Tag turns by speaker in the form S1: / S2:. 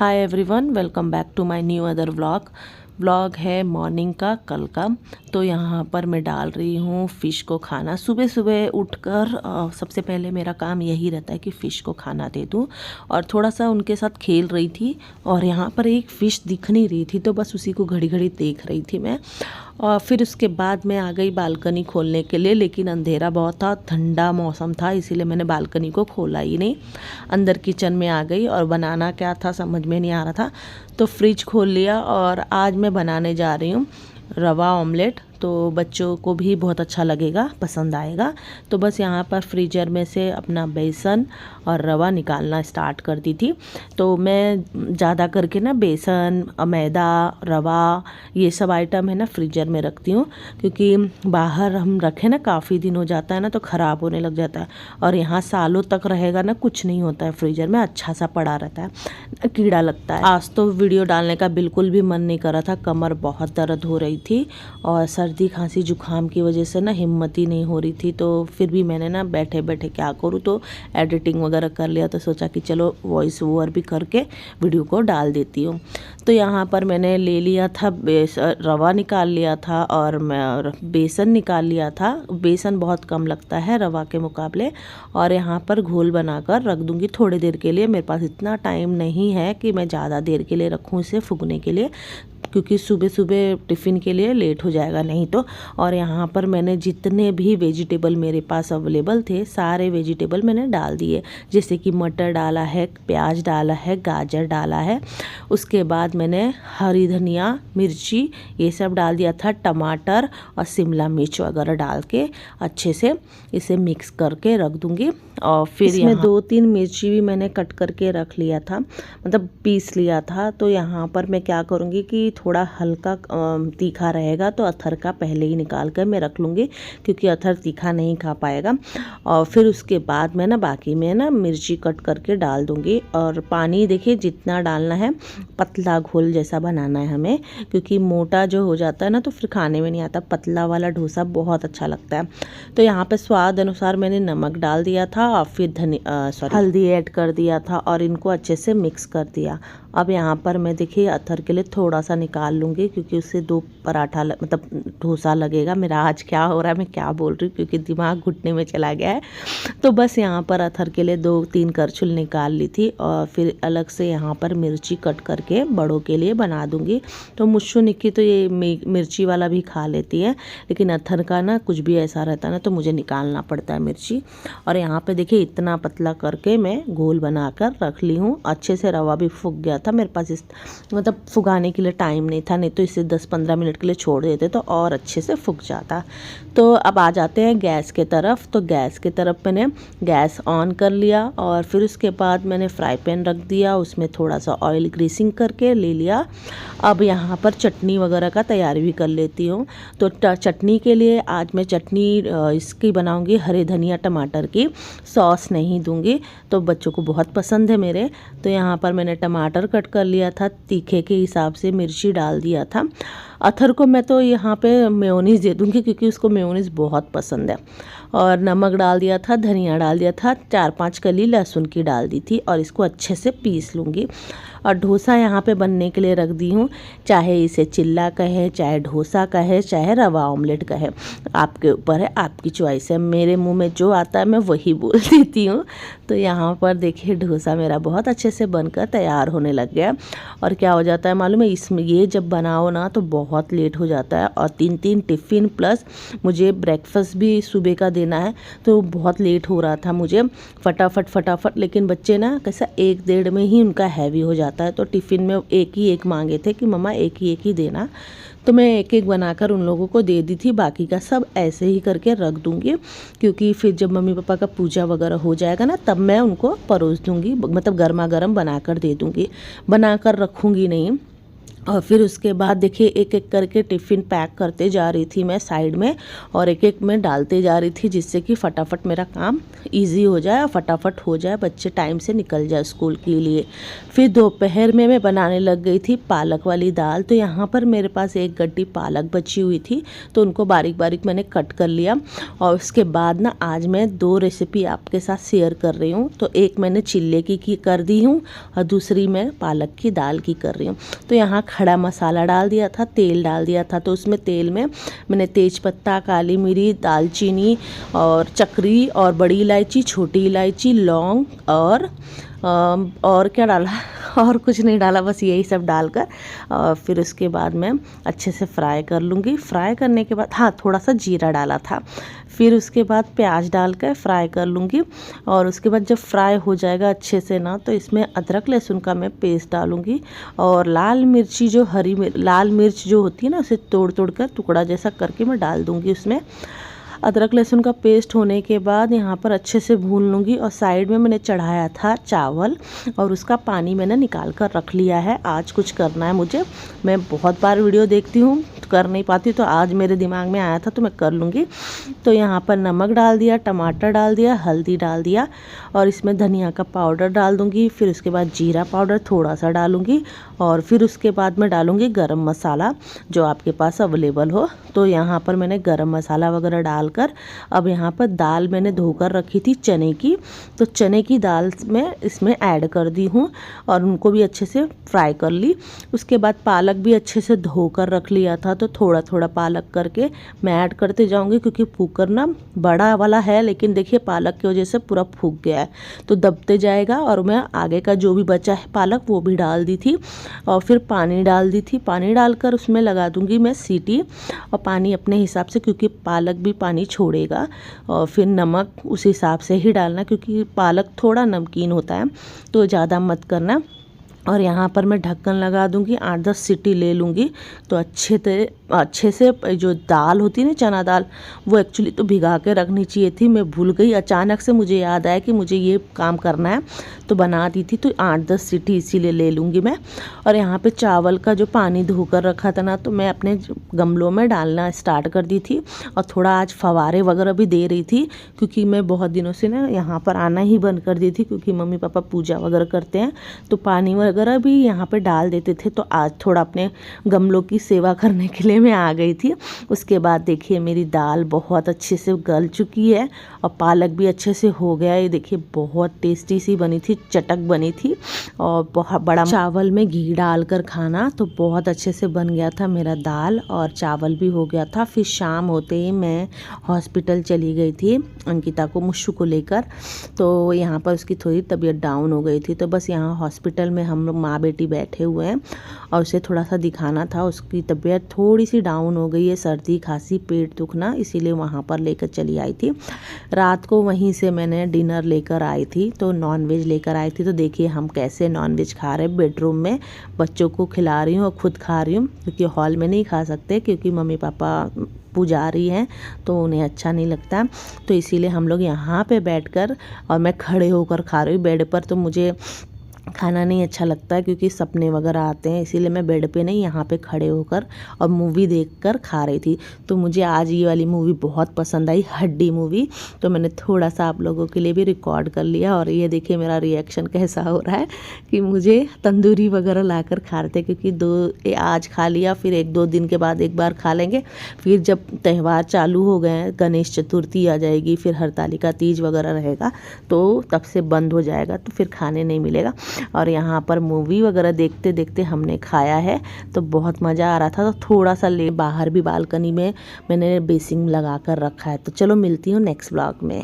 S1: Hi everyone, welcome back to my new other vlog है morning का, कल का। तो यहाँ पर मैं डाल रही हूँ फ़िश को खाना। सुबह सुबह उठकर सबसे पहले मेरा काम यही रहता है कि फ़िश को खाना दे दूँ, और थोड़ा सा उनके साथ खेल रही थी। और यहाँ पर एक फ़िश दिख नहीं रही थी, तो बस उसी को घड़ी घड़ी देख रही थी मैं। और फिर उसके बाद मैं आ गई बालकनी खोलने के लिए, लेकिन अंधेरा बहुत था, ठंडा मौसम था, इसीलिए मैंने बालकनी को खोला ही नहीं। अंदर किचन में आ गई, और बनाना क्या था समझ में नहीं आ रहा था, तो फ्रिज खोल लिया। और आज मैं बनाने जा रही हूँ रवा ऑमलेट। तो बच्चों को भी बहुत अच्छा लगेगा, पसंद आएगा। तो बस यहाँ पर फ्रीजर में से अपना बेसन और रवा निकालना स्टार्ट कर दी थी। तो मैं ज़्यादा करके ना बेसन, मैदा, रवा, ये सब आइटम है ना फ्रीजर में रखती हूँ, क्योंकि बाहर हम रखें ना काफ़ी दिन हो जाता है ना, तो ख़राब होने लग जाता है। और यहाँ सालों तक रहेगा ना, कुछ नहीं होता है फ्रीजर में, अच्छा सा पड़ा रहता है, कीड़ा लगता है। आज तो वीडियो डालने का बिल्कुल भी मन नहीं कर रहा था, कमर बहुत दर्द हो रही थी, और सर्दी खांसी जुकाम की वजह से ना हिम्मत ही नहीं हो रही थी। तो फिर भी मैंने ना बैठे बैठे क्या करूँ, तो एडिटिंग वगैरह कर लिया। तो सोचा कि चलो वॉइस ओवर भी करके वीडियो को डाल देती हूँ। तो यहाँ पर मैंने ले लिया था रवा निकाल लिया था, और मैं बेसन निकाल लिया था। बेसन बहुत कम लगता है रवा के मुकाबले। और यहाँ पर घोल बनाकर रख दूँगी थोड़ी देर के लिए। मेरे पास इतना टाइम नहीं है कि मैं ज़्यादा देर के लिए रखूँ इसे फूगने के लिए, क्योंकि सुबह सुबह टिफ़िन के लिए लेट हो जाएगा नहीं तो। और यहाँ पर मैंने जितने भी वेजिटेबल मेरे पास अवेलेबल थे, सारे वेजिटेबल मैंने डाल दिए। जैसे कि मटर डाला है, प्याज डाला है, गाजर डाला है। उसके बाद मैंने हरी धनिया, मिर्ची, ये सब डाल दिया था, टमाटर और शिमला मिर्च वगैरह डाल के अच्छे से इसे मिक्स करके रख दूँगी। और फिर इसमें 2-3 मिर्ची भी मैंने कट करके रख लिया था, मतलब पीस लिया था। तो यहाँ पर मैं क्या करूँगी कि थोड़ा हल्का तीखा रहेगा, तो अथर का पहले ही निकाल कर मैं रख लूँगी, क्योंकि अथर तीखा नहीं खा पाएगा। और फिर उसके बाद मैं ना बाकी में ना मिर्ची कट करके डाल दूँगी। और पानी देखिए जितना डालना है, पतला घोल जैसा बनाना है हमें, क्योंकि मोटा जो हो जाता है ना तो फिर खाने में नहीं आता। पतला वाला डोसा बहुत अच्छा लगता है। तो यहाँ पे स्वाद अनुसार मैंने नमक डाल दिया था, और फिर हल्दी ऐड कर दिया था, और इनको अच्छे से मिक्स कर दिया। अब यहाँ पर मैं देखिए अथर के लिए थोड़ा सा निकाल लूँगी, क्योंकि उससे 2 पराठा मतलब डोसा लगेगा। मेरा आज क्या हो रहा है, मैं क्या बोल रही हूँ, क्योंकि दिमाग घुटने में चला गया है। तो बस यहाँ पर अथर के लिए 2-3 करछुल निकाल ली थी, और फिर अलग से यहाँ पर मिर्ची कट करके बड़ों के लिए बना दूँगी। तो मुश्शु निक्की तो ये मिर्ची वाला भी खा लेती है, लेकिन अथर का ना कुछ भी ऐसा रहता है ना, तो मुझे निकालना पड़ता है मिर्ची। और यहाँ पे देखिए इतना पतला करके मैं घोल बनाकर रख ली हूँ। अच्छे से रवा भी फूक गया था मेरे पास, मतलब फुगाने के लिए टाइम नहीं था, नहीं तो इसे 10-15 मिनट के लिए छोड़ देते तो और अच्छे से फूक जाता। तो अब आ जाते हैं गैस के तरफ। तो गैस के तरफ मैंने गैस ऑन कर लिया, और फिर उसके बाद मैंने फ्राई पैन रख दिया, उसमें थोड़ा सा ऑयल ग्रीसिंग करके ले लिया। अब यहाँ पर चटनी वगैरह का तैयारी भी कर लेती हूँ। तो चटनी के लिए आज मैं चटनी इसकी बनाऊँगी, हरे धनिया टमाटर की। सॉस नहीं दूँगी, तो बच्चों को बहुत पसंद है मेरे। तो यहाँ पर मैंने टमाटर कट कर लिया था, तीखे के हिसाब से मिर्ची डाल दिया था। अथर को मैं तो यहाँ पे मेयोनीज़ दे दूँगी, क्योंकि उसको मेयोनीज़ बहुत पसंद है। और नमक डाल दिया था, धनिया डाल दिया था, 4-5 कली लहसुन की डाल दी थी, और इसको अच्छे से पीस लूँगी। और डोसा यहाँ पे बनने के लिए रख दी हूँ। चाहे इसे चिल्ला कहे, चाहे डोसा कहे, चाहे रवा ऑमलेट कहे, आपके ऊपर है, आपकी चॉइस है। मेरे मुंह में जो आता है मैं वही बोल देती हूँ। तो यहाँ पर देखिए डोसा मेरा बहुत अच्छे से बनकर तैयार होने लग गया। और क्या हो जाता है मालूम है, इसमें ये जब बनाओ ना तो बहुत लेट हो जाता है, और 3-3 टिफ़िन प्लस मुझे ब्रेकफास्ट भी सुबह का देना है, तो बहुत लेट हो रहा था मुझे। फटाफट, लेकिन बच्चे ना कैसा 1-1.5 में ही उनका हैवी हो जाता है। तो टिफ़िन में एक मांगे थे कि मम्मा एक ही देना, तो मैं एक बनाकर उन लोगों को दे दी थी। बाकी का सब ऐसे ही करके रख दूँगी, क्योंकि फिर जब मम्मी पापा का पूजा वगैरह हो जाएगा ना, तब मैं उनको परोस दूँगी, मतलब गर्मा गर्म बनाकर दे दूँगी, बनाकर रखूँगी नहीं। और फिर उसके बाद देखिए एक एक करके टिफ़िन पैक करते जा रही थी मैं साइड में, और एक एक में डालते जा रही थी, जिससे कि फटाफट मेरा काम इजी हो जाए और फटाफट हो जाए, बच्चे टाइम से निकल जाए स्कूल के लिए। फिर दोपहर में मैं बनाने लग गई थी पालक वाली दाल। तो यहाँ पर मेरे पास एक गड्डी पालक बची हुई थी, तो उनको बारीक बारीक मैंने कट कर लिया। और उसके बाद ना आज मैं 2 रेसिपी आपके साथ शेयर कर रही हूँ। तो एक मैंने चिल्ले की कर दी हूँ और दूसरी मैं पालक की दाल की कर रही हूँ। तो यहाँ खड़ा मसाला डाल दिया था, तेल डाल दिया था। तो उसमें तेल में मैंने तेज़पत्ता, काली मिरी, दालचीनी और चक्री और बड़ी इलायची, छोटी इलायची, लौंग और क्या डाला और कुछ नहीं डाला, बस यही सब डालकर और फिर उसके बाद मैं अच्छे से फ्राई कर लूँगी। फ्राई करने के बाद हाँ थोड़ा सा जीरा डाला था। फिर उसके बाद प्याज डालकर फ्राई कर लूँगी। और उसके बाद जब फ्राई हो जाएगा अच्छे से ना, तो इसमें अदरक लहसुन का मैं पेस्ट डालूँगी। और लाल मिर्च जो होती है ना, उसे तोड़ तोड़ कर टुकड़ा जैसा करके मैं डाल दूँगी उसमें। अदरक लहसुन का पेस्ट होने के बाद यहाँ पर अच्छे से भून लूँगी। और साइड में मैंने चढ़ाया था चावल और उसका पानी मैंने निकाल कर रख लिया है। आज कुछ करना है मुझे, मैं बहुत बार वीडियो देखती हूँ तो कर नहीं पाती, तो आज मेरे दिमाग में आया था तो मैं कर लूँगी। तो यहाँ पर नमक डाल दिया, टमाटर डाल दिया, हल्दी डाल दिया और इसमें धनिया का पाउडर डाल दूँगी। फिर उसके बाद जीरा पाउडर थोड़ा सा डालूँगी और फिर उसके बाद मैं डालूँगी गरम मसाला जो आपके पास अवेलेबल हो। तो यहाँ पर मैंने गरम मसाला वगैरह डालकर अब यहाँ पर दाल मैंने धोकर रखी थी चने की, तो चने की दाल मैं इसमें ऐड कर दी हूँ और उनको भी अच्छे से फ्राई कर ली। उसके बाद पालक भी अच्छे से धोकर रख लिया था, तो थोड़ा थोड़ा पालक करके मैं ऐड करते जाऊँगी, क्योंकि कुकर ना बड़ा वाला है, लेकिन देखिए पालक की वजह से पूरा फूक गया है, तो दबते जाएगा। और मैं आगे का जो भी बचा है पालक वो भी डाल दी थी और फिर पानी डाल दी थी। पानी डालकर उसमें लगा दूँगी मैं सीटी, और पानी अपने हिसाब से, क्योंकि पालक भी पानी छोड़ेगा। और फिर नमक उस हिसाब से ही डालना, क्योंकि पालक थोड़ा नमकीन होता है तो ज़्यादा मत करना। और यहाँ पर मैं ढक्कन लगा दूँगी, 8-10 सीटी ले लूँगी। तो अच्छे से जो दाल होती है ना चना दाल, वो एक्चुअली तो भिगा के रखनी चाहिए थी, मैं भूल गई। अचानक से मुझे याद आया कि मुझे ये काम करना है तो बना दी थी। तो 8-10 सीटी इसीलिए ले लूँगी मैं। और यहाँ पे चावल का जो पानी धोकर रखा था ना, तो मैं अपने गमलों में डालना स्टार्ट कर दी थी। और थोड़ा आज फवारे वगैरह भी दे रही थी, क्योंकि मैं बहुत दिनों से ना यहाँ पर आना ही बंद कर दी थी, क्योंकि मम्मी पापा पूजा वगैरह करते हैं तो पानी वगैरह भी यहाँ पे डाल देते थे। तो आज थोड़ा अपने गमलों की सेवा करने के लिए मैं आ गई थी। उसके बाद देखिए मेरी दाल बहुत अच्छे से गल चुकी है और पालक भी अच्छे से हो गया है। ये देखिए बहुत टेस्टी सी बनी थी, चटक बनी थी और बहुत बड़ा चावल में घी डालकर खाना, तो बहुत अच्छे से बन गया था मेरा दाल और चावल भी हो गया था। फिर शाम होते ही मैं हॉस्पिटल चली गई थी अंकिता को, मुश्शू को लेकर। तो यहाँ पर उसकी थोड़ी तबीयत डाउन हो गई थी, तो बस यहाँ हॉस्पिटल में हम लोग माँ बेटी बैठे हुए हैं और उसे थोड़ा सा दिखाना था। उसकी तबीयत थोड़ी सी डाउन हो गई है, सर्दी खांसी पेट दुखना, इसीलिए वहाँ पर लेकर चली आई थी। रात को वहीं से मैंने डिनर लेकर आई थी, तो नॉनवेज लेकर आई थी। तो देखिए हम कैसे नॉनवेज खा रहे हैं बेडरूम में, बच्चों को खिला रही हूँ और खुद खा रही हूँ, क्योंकि हॉल में नहीं खा सकते, क्योंकि मम्मी पापा पुजारी हैं तो उन्हें अच्छा नहीं लगता। तो इसीलिए हम लोग यहाँ पे बैठकर, और मैं खड़े होकर खा रही हूँ बेड पर, तो मुझे खाना नहीं अच्छा लगता है क्योंकि सपने वगैरह आते हैं, इसीलिए मैं बेड पे नहीं यहाँ पे खड़े होकर और मूवी देखकर खा रही थी। तो मुझे आज ये वाली मूवी बहुत पसंद आई, हड्डी मूवी, तो मैंने थोड़ा सा आप लोगों के लिए भी रिकॉर्ड कर लिया। और ये देखिए मेरा रिएक्शन कैसा हो रहा है कि मुझे तंदूरी वगैरह लाकर खा रहे थे, क्योंकि आज खा लिया, फिर 1-2 दिन के बाद एक बार खा लेंगे। फिर जब त्यौहार चालू हो गए, गणेश चतुर्थी आ जाएगी, फिर हरतालिका तीज वगैरह रहेगा, तो तब से बंद हो जाएगा, तो फिर खाने नहीं मिलेगा। और यहाँ पर मूवी वगैरह देखते देखते हमने खाया है, तो बहुत मज़ा आ रहा था। तो थोड़ा सा बाहर भी बालकनी में मैंने बेसिन लगा कर रखा है। तो चलो मिलती हूँ नेक्स्ट व्लॉग में।